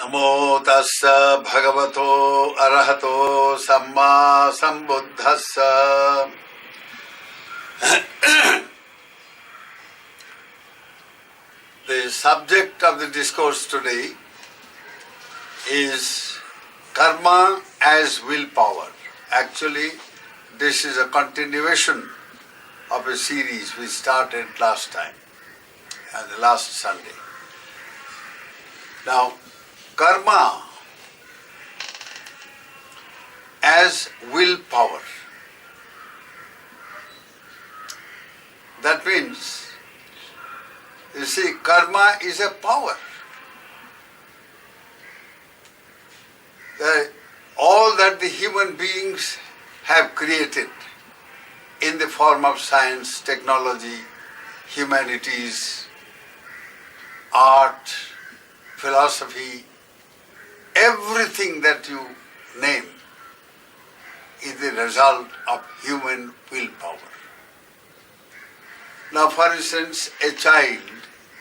Namo tassa bhagavato arahato samma sambuddhassa. The subject of the discourse today is karma as willpower. Actually, this is a continuation of a series we started last time, the last Sunday. Now, karma as willpower. That means, you see, karma is a power. All that the human beings have created in the form of science, technology, humanities, art, philosophy, everything that you name is the result of human willpower. Now, for instance, a child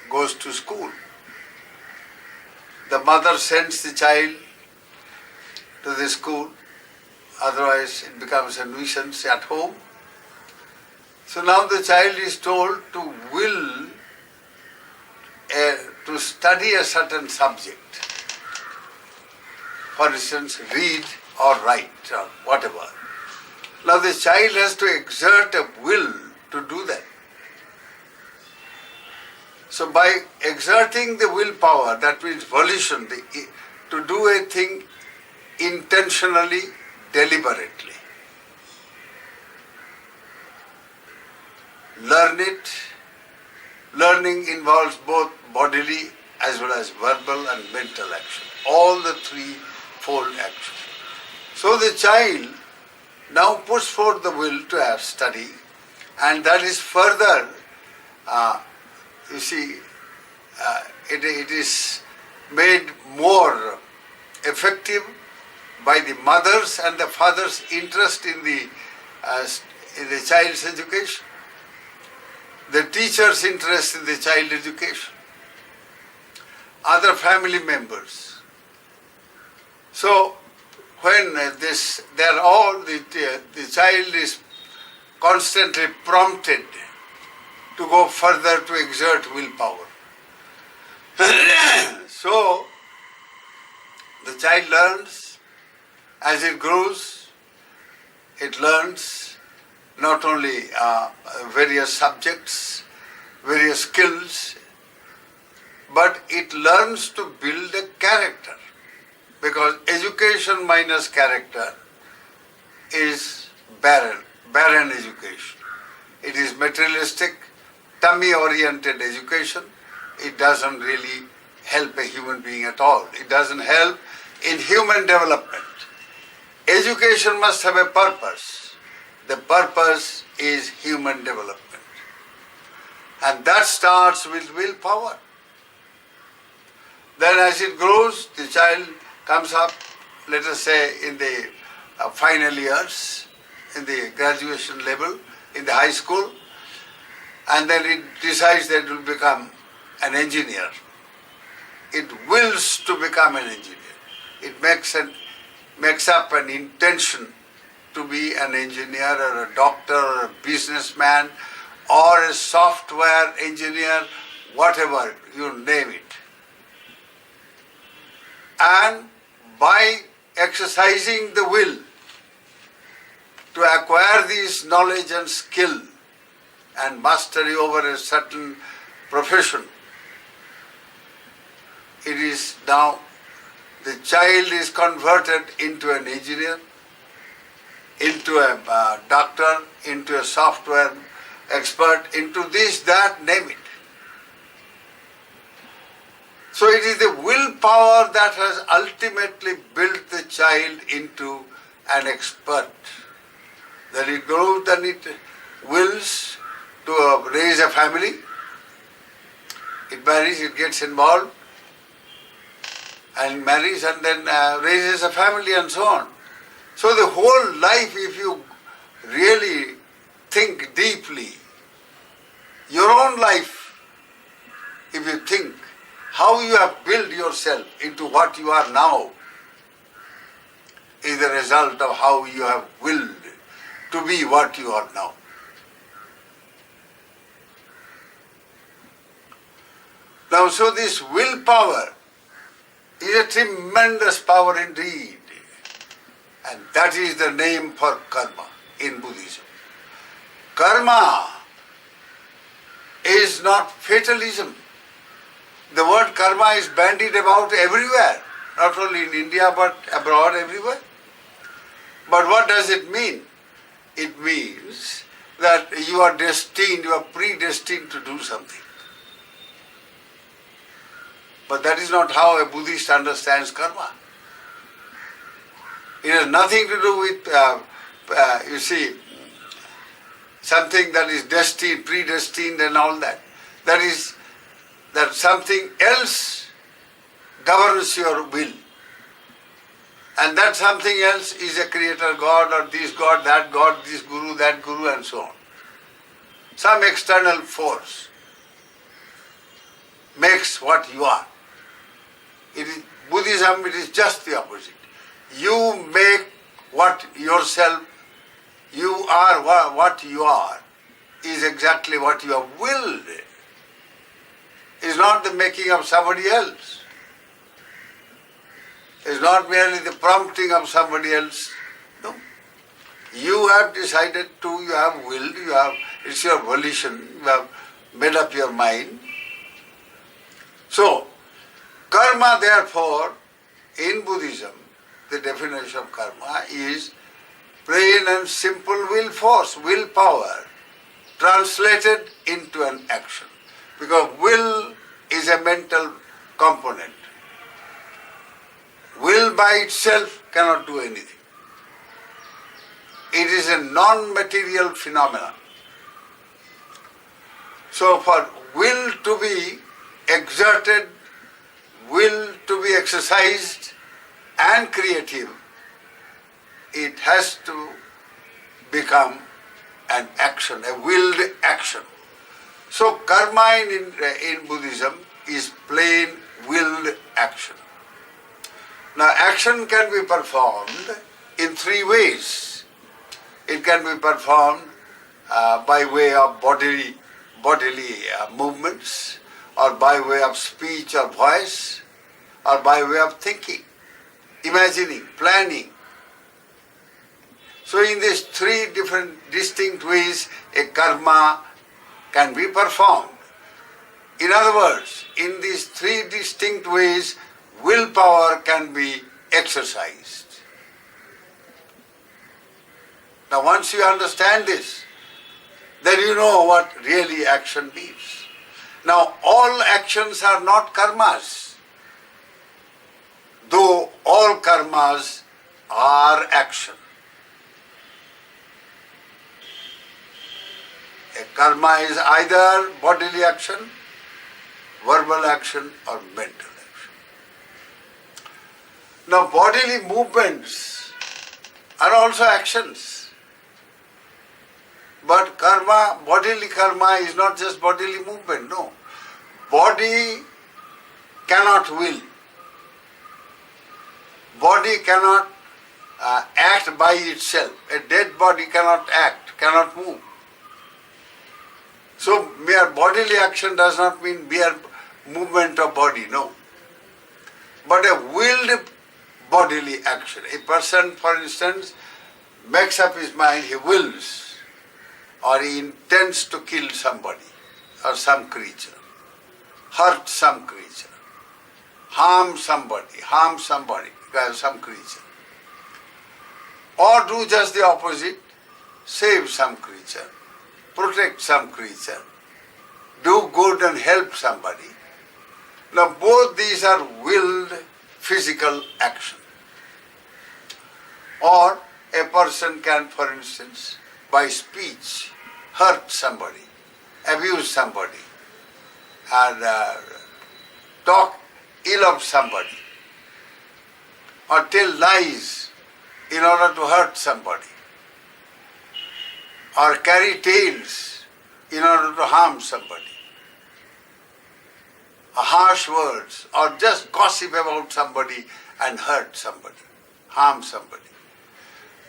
goes to school. The mother sends the child to the school, otherwise it becomes a nuisance at home. So now the child is told to will to study a certain subject. For instance, read or write or whatever. Now the child has to exert a will to do that. So by exerting the willpower, that means volition, to do a thing intentionally, deliberately. Learn it. Learning involves both bodily as well as verbal and mental action. All the threefold action. So the child now puts forth the will to have study, and that is further, you see, it is made more effective by the mother's and the father's interest in the child's education, the teacher's interest in the child education, other family members. So when the child is constantly prompted to go further to exert willpower. So the child learns. As it grows, it learns not only various subjects, various skills, but it learns to build a character. Because education minus character is barren education. It is materialistic, tummy-oriented education. It doesn't really help a human being at all. It doesn't help in human development. Education must have a purpose. The purpose is human development. And that starts with willpower. Then as it grows, the child comes up, let us say, in the final years, in the graduation level, in the high school, and then it decides that it will become an engineer. It wills to become an engineer. It makes up an intention to be an engineer or a doctor or a businessman or a software engineer, whatever you name it. And by exercising the will to acquire this knowledge and skill and mastery over a certain profession, it is now the child is converted into an engineer, into a doctor, into a software expert, into this, that, name it. So it is the willpower that has ultimately built the child into an expert. Then it grows, then it wills to raise a family. It marries, it gets involved, and marries and then raises a family and so on. So the whole life, if you really think deeply, your own life, if you think how you have built yourself into what you are now is the result of how you have willed to be what you are now. Now, so this willpower is a tremendous power indeed. And that is the name for karma in Buddhism. Karma is not fatalism. The word karma is bandied about everywhere, not only in India but abroad, everywhere. But what does it mean? It means that you are destined, you are predestined to do something. But that is not how a Buddhist understands karma. It has nothing to do with, something that is destined, predestined and all that. That is, that something else governs your will. And that something else is a creator God or this God, this guru, that guru and so on. Some external force makes what you are. In Buddhism, it is just the opposite. You make what yourself, you are what you are, is exactly what you have willed. It's not the making of somebody else. It's not merely the prompting of somebody else. No. You have decided to, you have willed, it's your volition, you have made up your mind. So, karma therefore, in Buddhism, the definition of karma is plain and simple will force, willpower, translated into an action. Because will is a mental component. Will by itself cannot do anything. It is a non-material phenomenon. So for will to be exerted, will to be exercised and creative, it has to become an action, a willed action. So karma in Buddhism is plain willed action. Now action can be performed in three ways. It can be performed by way of bodily movements, or by way of speech or voice, or by way of thinking, imagining, planning. So in these three different distinct ways, a karma can be performed. In other words, in these three distinct ways, willpower can be exercised. Now once you understand this, then you know what really action means. Now all actions are not karmas, though all karmas are action. A karma is either bodily action, verbal action or mental action. Now bodily movements are also actions. But karma, bodily karma is not just bodily movement, no. Body cannot will. Body cannot act by itself. A dead body cannot act, cannot move. So mere bodily action does not mean mere movement of body, no. But a willed bodily action. A person, for instance, makes up his mind, he wills, or he intends to kill somebody or some creature, hurt some creature, harm somebody, some creature. Or do just the opposite, save some creature, protect some creature, do good and help somebody. Now both these are willed physical action. Or a person can, for instance, by speech, hurt somebody, abuse somebody, and talk ill of somebody, or tell lies in order to hurt somebody, or carry tales in order to harm somebody. harsh words, or just gossip about somebody and hurt somebody, harm somebody.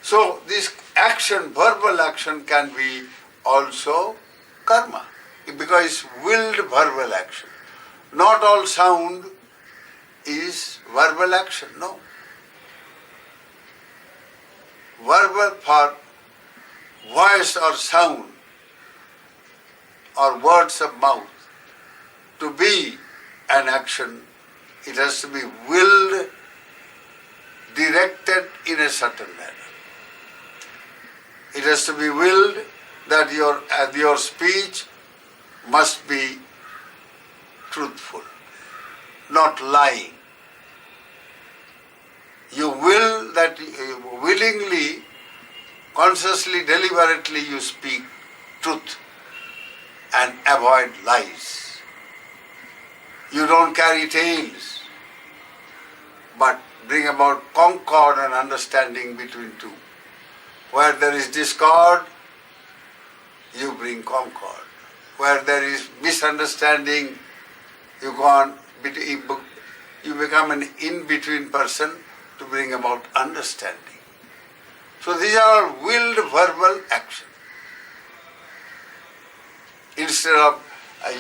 So this action, verbal action, can be also karma, because it's willed verbal action. Not all sound is verbal action, no. Verbal for voice or sound or words of mouth to be an action, it has to be willed, directed in a certain manner. It has to be willed that your speech must be truthful, not lying. You will that willingly, consciously, deliberately you speak truth and avoid lies. You don't carry tales, but bring about concord and understanding between two. Where there is discord, you bring concord. Where there is misunderstanding, you become an in-between person to bring about understanding. So these are all willed verbal action. Instead of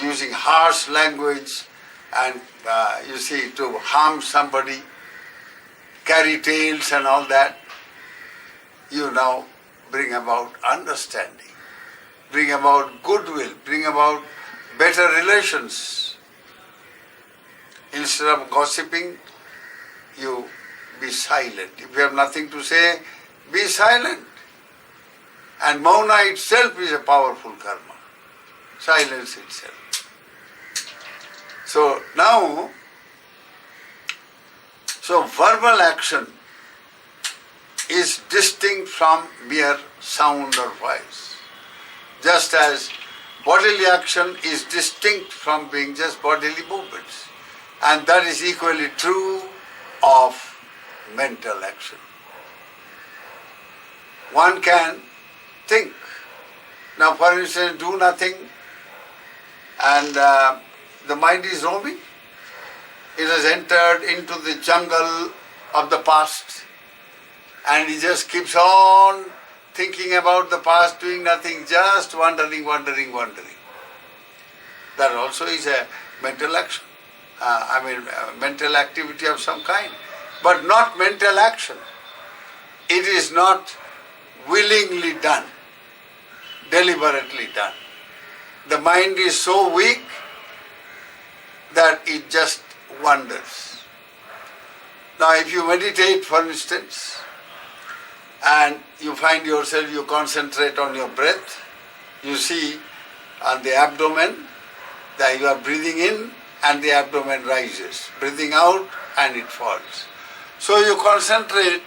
using harsh language and to harm somebody, carry tales and all that, you now bring about understanding, bring about goodwill, bring about better relations. Instead of gossiping, you be silent. If you have nothing to say, be silent. And mauna itself is a powerful karma. Silence itself. So now, verbal action is distinct from mere sound or voice. Just as bodily action is distinct from being just bodily movements. And that is equally true of mental action. One can think. Now, for instance, do nothing and the mind is roaming. It has entered into the jungle of the past and it just keeps on thinking about the past, doing nothing, just wandering. That also is a mental action. Mental activity of some kind, but not mental action. It is not willingly done, deliberately done. The mind is so weak that it just wanders. Now, if you meditate, for instance, and you find yourself, you concentrate on your breath, you see on the abdomen that you are breathing in and the abdomen rises, breathing out and it falls. So you concentrate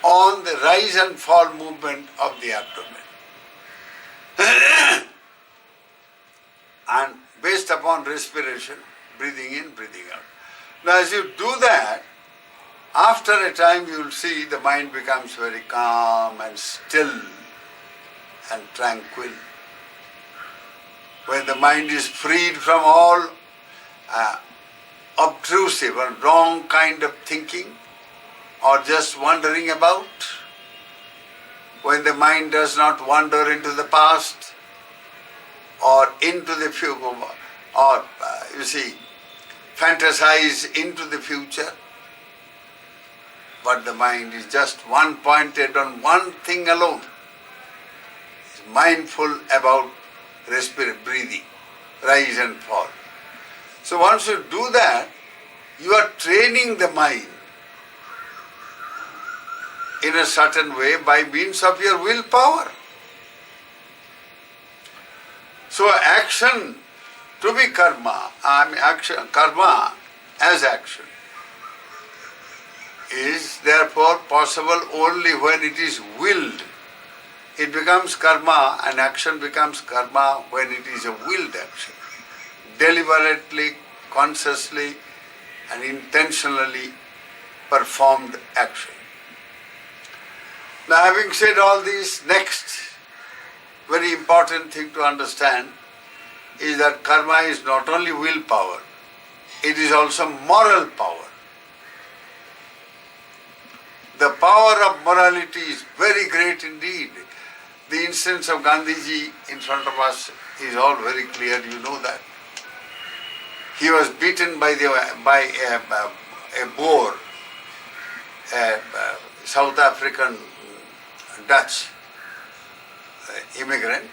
on the rise and fall movement of the abdomen. And based upon respiration, breathing in, breathing out. Now as you do that, after a time you will see the mind becomes very calm and still and tranquil. When the mind is freed from all obtrusive or wrong kind of thinking or just wandering about, when the mind does not wander into the past or into the future, or fantasize into the future, but the mind is just one pointed on one thing alone. It's mindful about breathing, rise and fall. So once you do that, you are training the mind in a certain way by means of your willpower. So action to be karma, karma as action is therefore possible only when it is willed. It becomes karma and action becomes karma when it is a willed action. Deliberately, consciously and intentionally performed action. Now having said all this, next very important thing to understand is that karma is not only willpower, it is also moral power. The power of morality is very great indeed. The instance of Gandhiji in front of us is all very clear, you know that. He was beaten by a Boer, a South African Dutch immigrant,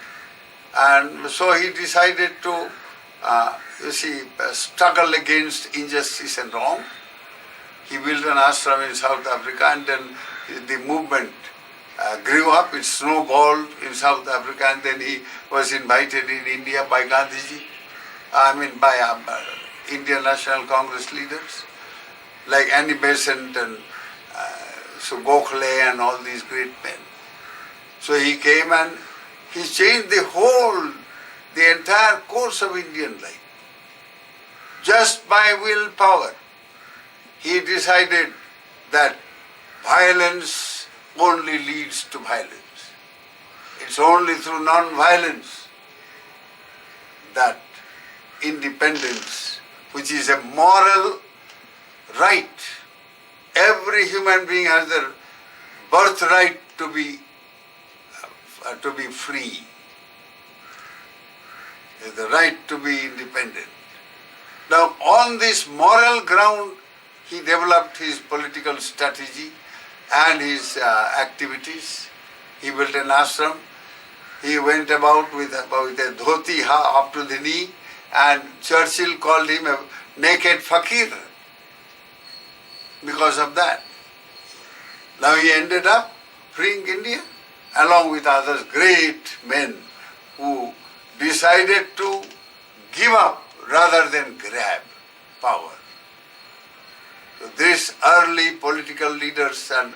and so he decided to, struggle against injustice and wrong. He built an ashram in South Africa, and then the movement grew up, it snowballed in South Africa, and then he was invited in India by Gandhiji, by Indian National Congress leaders like Annie Besant and Gokhale and all these great men. So he came and he changed the entire course of Indian life. Just by willpower, he decided that violence only leads to violence. It's only through non-violence that independence, which is a moral right, every human being has the birthright to be free, the right to be independent. Now, on this moral ground, he developed his political strategy and his activities. He built an ashram. He went about with a dhoti up to the knee, and Churchill called him a naked fakir because of that. Now he ended up freeing India along with others, great men who decided to give up rather than grab power. So these early political leaders and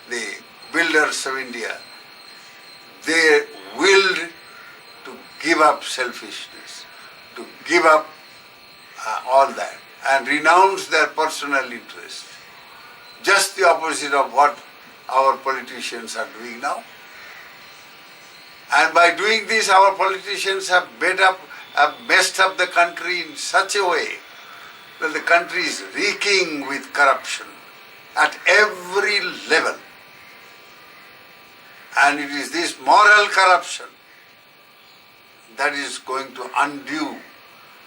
the builders of India, they willed to give up selfishness, to give up all that and renounce their personal interest. Just the opposite of what our politicians are doing now. And by doing this, our politicians have messed up the country in such a way that the country is reeking with corruption at every level. And it is this moral corruption that is going to undo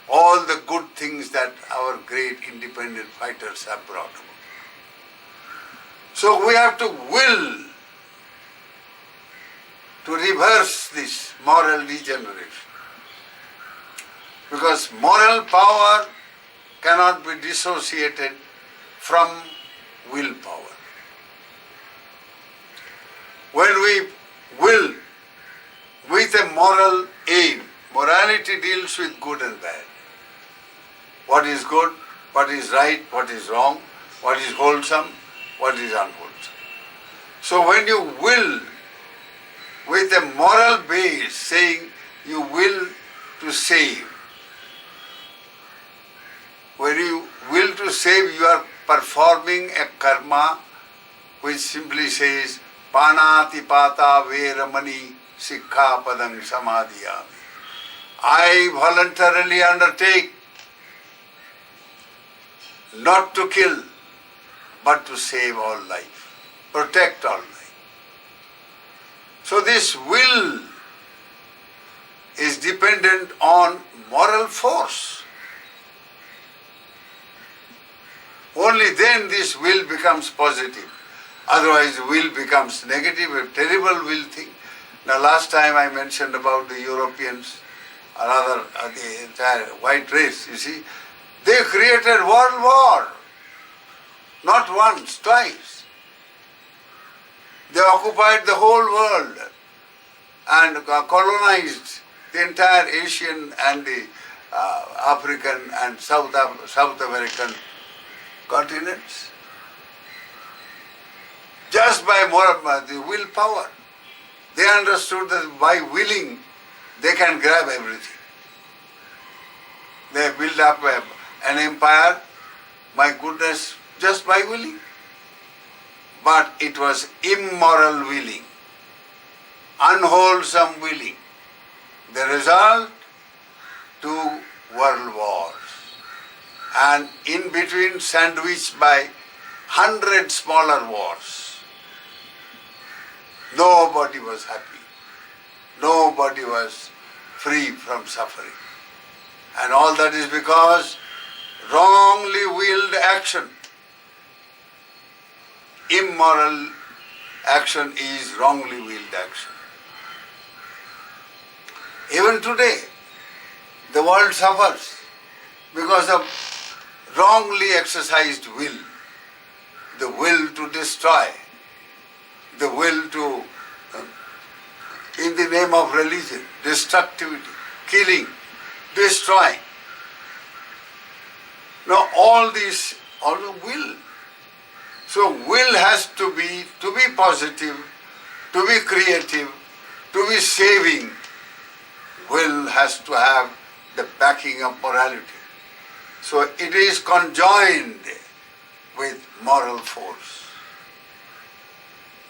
all the good things that our great independent fighters have brought about. So we have to will to reverse this moral degeneration. Because moral power cannot be dissociated from willpower. When we will with a moral aim, morality deals with good and bad. What is good, what is right, what is wrong, what is wholesome, what is unwholesome. So when you will with a moral base, saying you will to save, when you will to save, you are performing a karma which simply says, Panati pata veramani sikha padang samadhiyami. I voluntarily undertake not to kill, but to save all life, protect all life. So this will is dependent on moral force. Only then this will becomes positive. Otherwise will becomes negative, a terrible will thing. Now last time I mentioned about the Europeans, or rather the entire white race, you see, they created world war. Not once, twice. They occupied the whole world and colonized the entire Asian and the African and South American continents. Just by the willpower. They understood that by willing, they can grab everything. They build up an empire, my goodness, just by willing. But it was immoral willing, unwholesome willing. The result, 2 world wars. and in between sandwiched by 100 smaller wars. Nobody was happy. Nobody was free from suffering. And all that is because wrongly willed action. Immoral action is wrongly willed action. Even today, the world suffers because of wrongly exercised will. The will to destroy, the will to, in the name of religion, destructivity, killing, destroying. Now all these are will. So will has to be positive, to be creative, to be saving. Will has to have the backing of morality. So it is conjoined with moral force,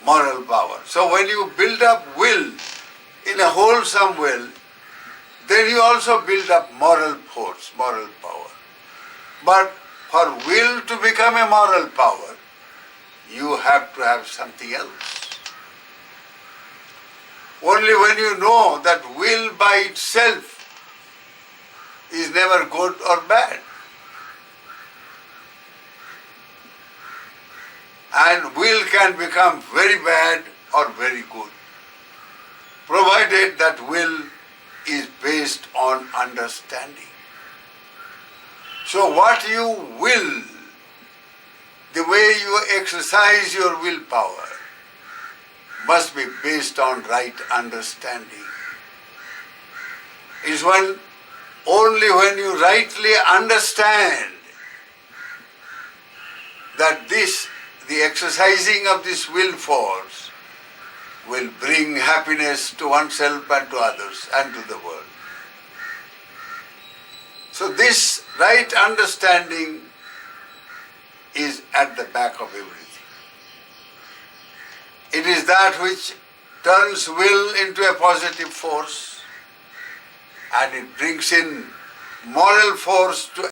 moral power. So when you build up will in a wholesome will, then you also build up moral force, moral power. But for will to become a moral power, you have to have something else. Only when you know that will by itself is never good or bad, and will can become very bad or very good, provided that will is based on understanding. So what you will, the way you exercise your willpower, must be based on right understanding. It's only when you rightly understand that the exercising of this will force will bring happiness to oneself and to others and to the world. So this right understanding is at the back of everything. It is that which turns will into a positive force, and it brings in moral force to